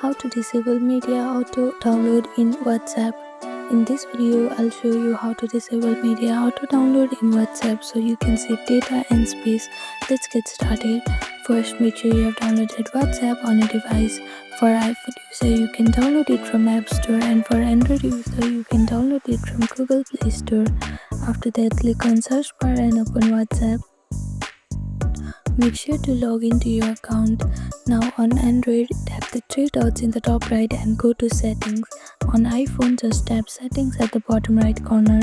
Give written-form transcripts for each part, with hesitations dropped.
How to disable media auto download in WhatsApp. In this video, I'll show you how to disable media auto download in WhatsApp so you can save data and space. Let's get started. First, make sure you have downloaded WhatsApp on your device. For iPhone user, you can download it from App Store, and for Android user, you can download it from Google Play Store. After that, click on search bar and open WhatsApp. Make sure to log into your account. Now on Android, tap the three dots in the top right and go to settings. On iPhone, just tap settings at the bottom right corner.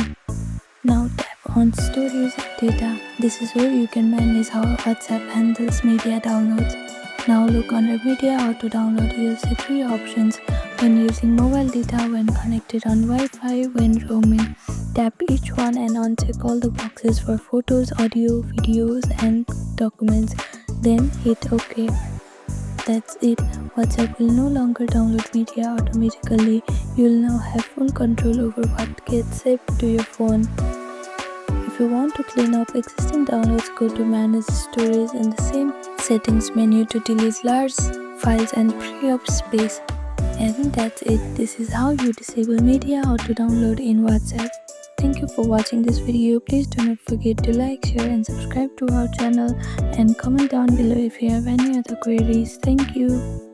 Now tap on storage data. This is where you can manage how WhatsApp handles media downloads. Now look under media auto download. You'll see three options: when using mobile data, when connected on Wi-Fi, when roaming. Tap each one and uncheck all the boxes for photos, audio, videos and documents. Then hit OK. That's it. WhatsApp will no longer download media automatically. You'll now have full control over what gets saved to your phone. If you want to clean up existing downloads, go to Manage Storage in the same settings menu to delete large files and free up space. And that's it. This is how you disable media auto download in WhatsApp. Thank you for watching this video. Please do not forget to like, share and subscribe to our channel, and comment down below if you have any other queries. Thank you.